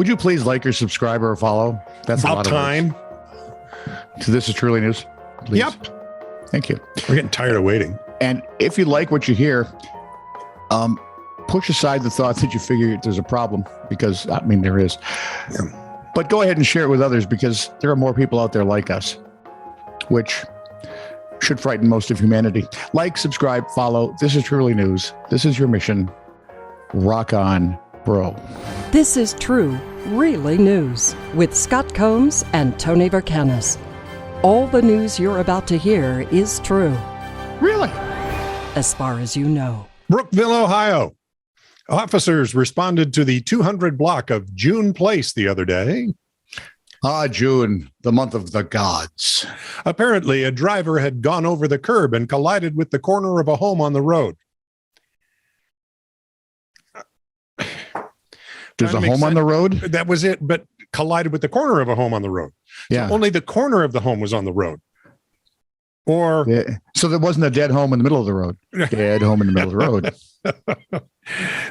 Would you please like or subscribe or follow? That's About a lot time. of words. So this is Truly News. Please. Yep. Thank you. We're getting tired of waiting. And if you like what you hear, push aside the thought that you figure there's a problem, because I mean there is. Yeah. But go ahead and share it with others, because there are more people out there like us, which should frighten most of humanity. Like, subscribe, follow. This is Truly News. This is your mission. Rock on, bro. This is True, Really News with Scott Combs and Tony Vercanis. All the news you're about to hear is true, Really? as far as you know. Brookville, Ohio. Officers responded to the 200 block of June Place the other day. June, the month of the gods. Apparently, a driver had gone over the curb and collided with the corner of a home on the road. There's a home on the road? That was it, but collided with the corner of a home on the road. Yeah. So only the corner of the home was on the road. Or Yeah. So there wasn't a dead home in the middle of the road. Dead home in the middle of the road.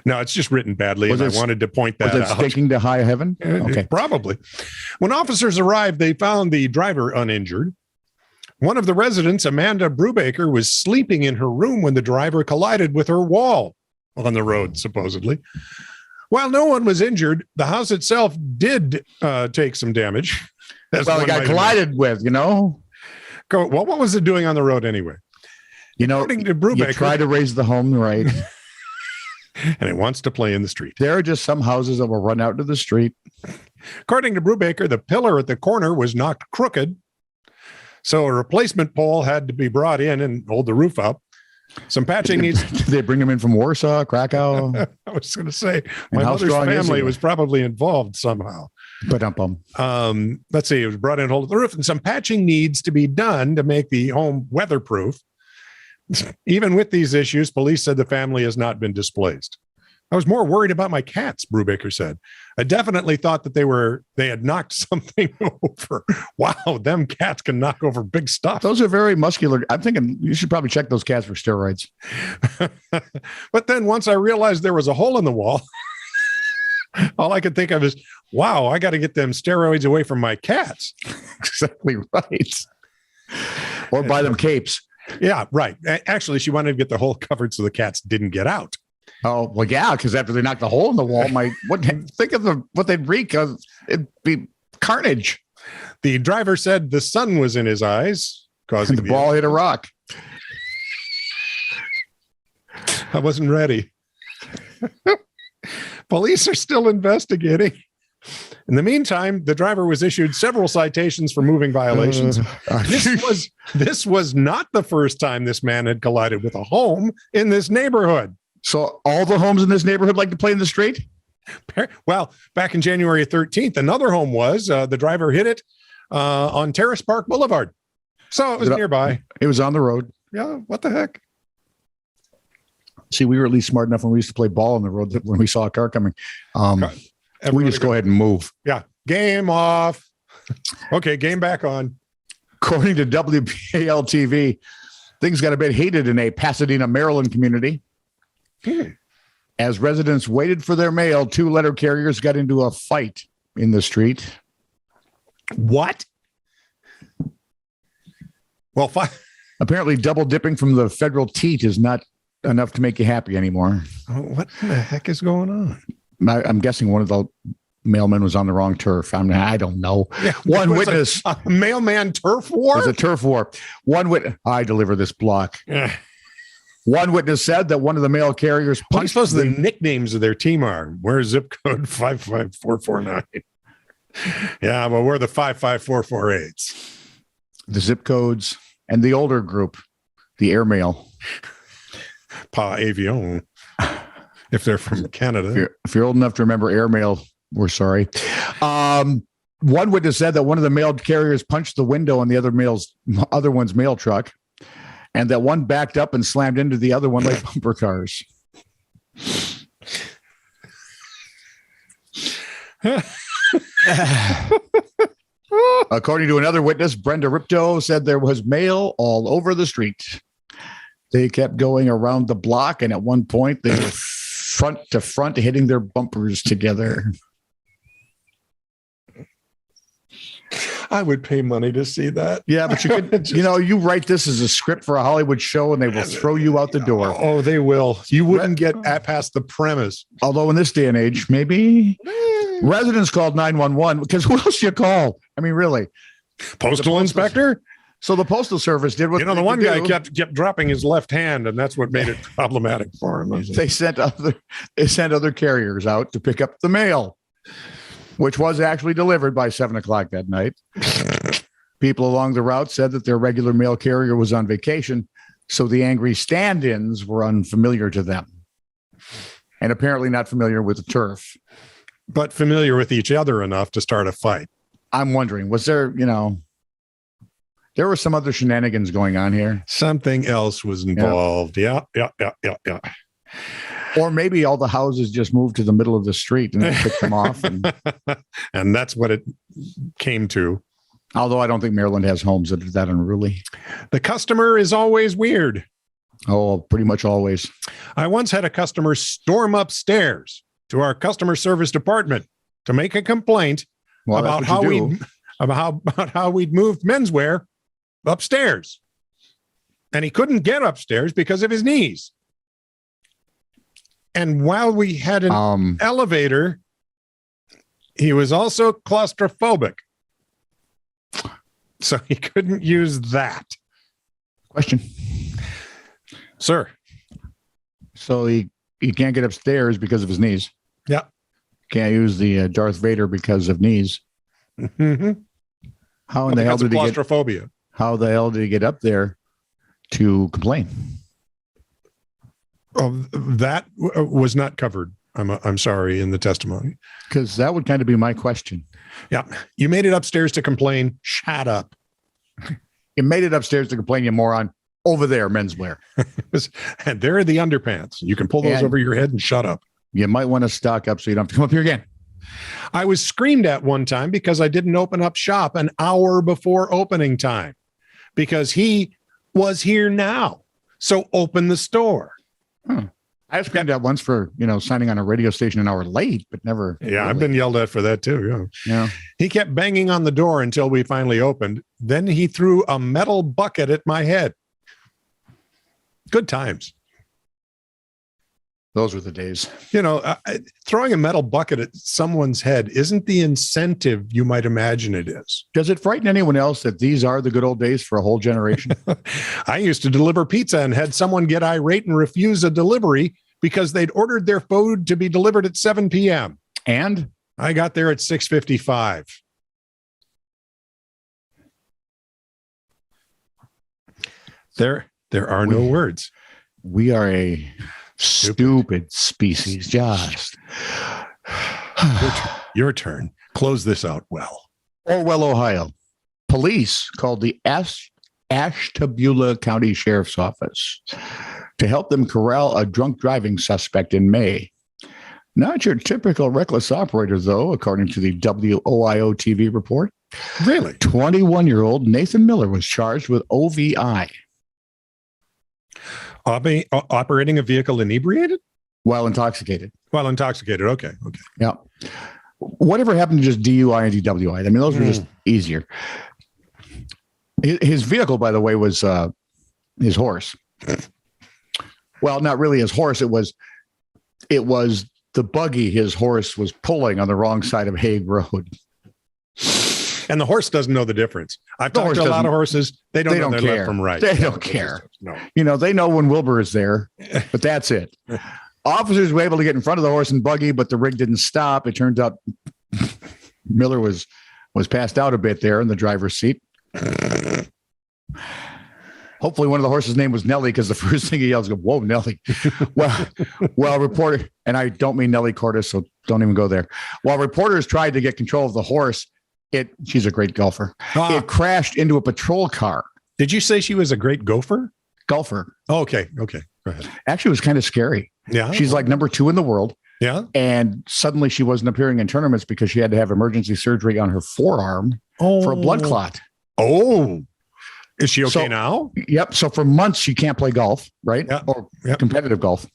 No, it's just written badly, Was and it- I wanted to point that Was it out. stinking to high heaven? Okay. Probably. When officers arrived, they found the driver uninjured. One of the residents, Amanda Brubaker, was sleeping in her room when the driver collided with her wall on the road, supposedly. While no one was injured, the house itself did take some damage. As Well, it one got might collided with, you know? imagine. Well, what was it doing on the road anyway? You know, According to you Brubaker, try to raise the home right. and it wants to play in the street. There are just some houses that will run out to the street. According to Brubaker, the pillar at the corner was knocked crooked, so a replacement pole had to be brought in and hold the roof up. Some patching needs. Did they bring them in from Warsaw, Krakow? I was going to say, my how mother's strong is family he? was probably involved somehow. But Let's see, it was brought in, hold the roof, and some patching needs to be done to make the home weatherproof. Even with these issues, police said the family has not been displaced. I was more worried about my cats, Brubaker said. I definitely thought that they had knocked something over. Wow, them cats can knock over big stuff. those are very muscular. I'm thinking you should probably check those cats for steroids. But then once I realized there was a hole in the wall, all I could think of is, wow, I got to get them steroids away from my cats. Exactly right. Or buy them capes. Yeah, right. Actually, she wanted to get the hole covered so the cats didn't get out. Oh, well, yeah, because after they knocked the hole in the wall, think of what they'd wreak. It'd be carnage. The driver said the sun was in his eyes, causing And the ball hit a rock. I wasn't ready. Police are still investigating. In the meantime, the driver was issued several citations for moving violations. This was not the first time this man had collided with a home in this neighborhood. So all the homes in this neighborhood like to play in the street? Well, back in January 13th, another home was. The driver hit it on Terrace Park Boulevard. So it was nearby. It was on the road. Yeah, what the heck? See, we were at least smart enough when we used to play ball on the road that when we saw a car coming. We just go ahead and move. Yeah, game off. Okay, game back on. According to WPAL TV, things got a bit heated in a Pasadena, Maryland community. As residents waited for their mail, two letter carriers got into a fight in the street. What? Well, Apparently, double dipping from the federal teat is not enough to make you happy anymore. What the heck is going on? I'm guessing one of the mailmen was on the wrong turf. I don't know. Yeah, One witness. A mailman turf war? It was a turf war. One witness. I deliver this block. Yeah. One witness said that one of the mail carriers What do you punched suppose the nicknames of their team are? Where's zip code 55449? Yeah, well, we're the 55448s. the zip codes and the older group, the airmail. Pa Avion, if they're from Canada. If you're old enough to remember airmail, we're sorry. One witness said that one of the mail carriers punched the window on the other one's mail truck, and that one backed up and slammed into the other one like bumper cars. According to another witness, Brenda Ripto said there was mail all over the street. They kept going around the block, and at one point, they were front to front, hitting their bumpers together. I would pay money to see that. Yeah, but you could, you write this as a script for a Hollywood show and they will throw you out the door. Oh, they will. You wouldn't get past the premise. Although in this day and age, maybe residents called 911 because who else you call? I mean, really. Postal inspector? So the Postal Service did what the one guy kept dropping his left hand, and that's what made it problematic for him. They sent other carriers out to pick up the mail, which was actually delivered by 7:00 that night. People along the route said that their regular mail carrier was on vacation, so the angry stand-ins were unfamiliar to them, and apparently not familiar with the turf, but familiar with each other enough to start a fight. I'm wondering, was there, there were some other shenanigans going on here. Something else was involved. Yeah. Or maybe all the houses just moved to the middle of the street and they picked them off. And that's what it came to. Although I don't think Maryland has homes that are that unruly. The customer is always weird. Oh, pretty much always. I once had a customer storm upstairs to our customer service department to make a complaint about how we'd moved menswear upstairs, and he couldn't get upstairs because of his knees. And while we had an elevator, he was also claustrophobic, so he couldn't use that. Question, sir. So he can't get upstairs because of his knees. Yeah. Can't use the Darth Vader because of knees. Mm-hmm. How in the hell did he get claustrophobia? How the hell did he get up there to complain? That was not covered. I'm sorry, in the testimony, because that would kind of be my question. Yeah, you made it upstairs to complain. Shut up. You made it upstairs to complain, you moron. Over there, menswear. And there are the underpants. You can pull those over your head and shut up. You might want to stock up so you don't have to come up here again. I was screamed at one time because I didn't open up shop an hour before opening time because he was here now. So open the store. I was screamed at once for, signing on a radio station an hour late, but never. Yeah, really. I've been yelled at for that too. Yeah. He kept banging on the door until we finally opened. Then he threw a metal bucket at my head. Good times. Those were the days. Throwing a metal bucket at someone's head isn't the incentive you might imagine it is. Does it frighten anyone else that these are the good old days for a whole generation? I used to deliver pizza and had someone get irate and refuse a delivery because they'd ordered their food to be delivered at 7 p.m. And I got there at 6:55. There are no words. We are a stupid species. Just your turn. Close this out well. Orwell, Ohio. Police called the Ashtabula County Sheriff's Office to help them corral a drunk driving suspect in May. Not your typical reckless operator, though, according to the WOIO TV report. Really? 21-year-old Nathan Miller was charged with OVI. Operating a vehicle inebriated? While intoxicated. While intoxicated. Okay. Yeah. Whatever happened to just DUI and DWI? I mean, those were just easier. His vehicle, by the way, was his horse. Well, not really his horse. It was the buggy his horse was pulling on the wrong side of Hague Road. And the horse doesn't know the difference. I've talked to a lot of horses. They don't know their care. left from right. They don't care. No. They know when Wilbur is there, but that's it. Officers were able to get in front of the horse and buggy, but the rig didn't stop. It turns out Miller was passed out a bit there in the driver's seat. Hopefully one of the horses' name was Nellie, because the first thing he yells, "Whoa, Nellie." Well, reporter, and I don't mean Nellie Cordes, so don't even go there. While reporters tried to get control of the horse, she's a great golfer. It crashed into a patrol car. Did you say she was a great gopher? Golfer. Oh, okay. Go ahead. Actually, it was kind of scary. Yeah. She's like number 2 in the world. Yeah. And suddenly she wasn't appearing in tournaments because she had to have emergency surgery on her forearm for a blood clot. Oh, is she okay now? Yep. So for months, she can't play golf, right? Yeah. Or competitive golf.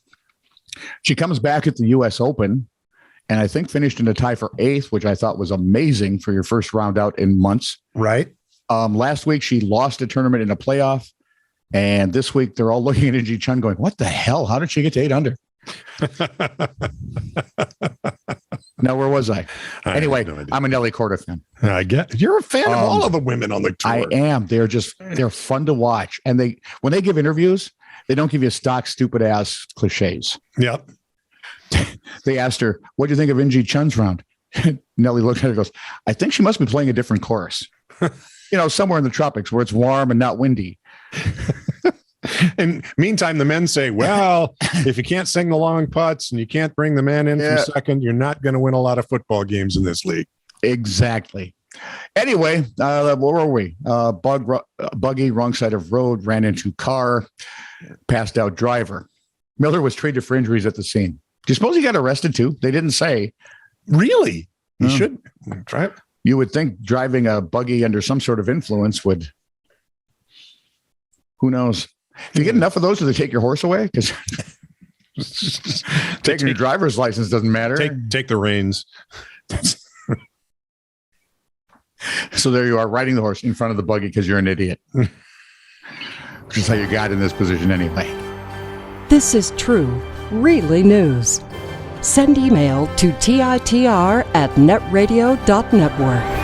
She comes back at the U.S. Open and I think finished in a tie for 8th, which I thought was amazing for your first round out in months. Right. Last week, she lost a tournament in a playoff. And this week, they're all looking at Inji Chun going, what the hell? How did she get to 8 under? Now, where was I? Anyway, I'm a Nelly Corda fan. I get you're a fan of all of the women on the tour. I am. They're fun to watch. And when they give interviews, they don't give you stock, stupid ass cliches. Yep. They asked her, what do you think of Inji Chun's round? Nelly looked at her and goes, I think she must be playing a different course. Somewhere in the tropics where it's warm and not windy. And meantime, the men say, well, if you can't sing the long putts and you can't bring the man in from second, you're not going to win a lot of football games in this league. Exactly. Anyway, where were we? Buggy, wrong side of road, ran into car, passed out driver. Miller was treated for injuries at the scene. Do you suppose he got arrested too? They didn't say. Really? He should try it. You would think driving a buggy under some sort of influence would. Who knows? If you get enough of those, do they take your horse away? Because taking your driver's license doesn't matter. Take the reins. So there you are, riding the horse in front of the buggy because you're an idiot. Which is how you got in this position anyway. This is true, really news. Send email to titr@netradio.network.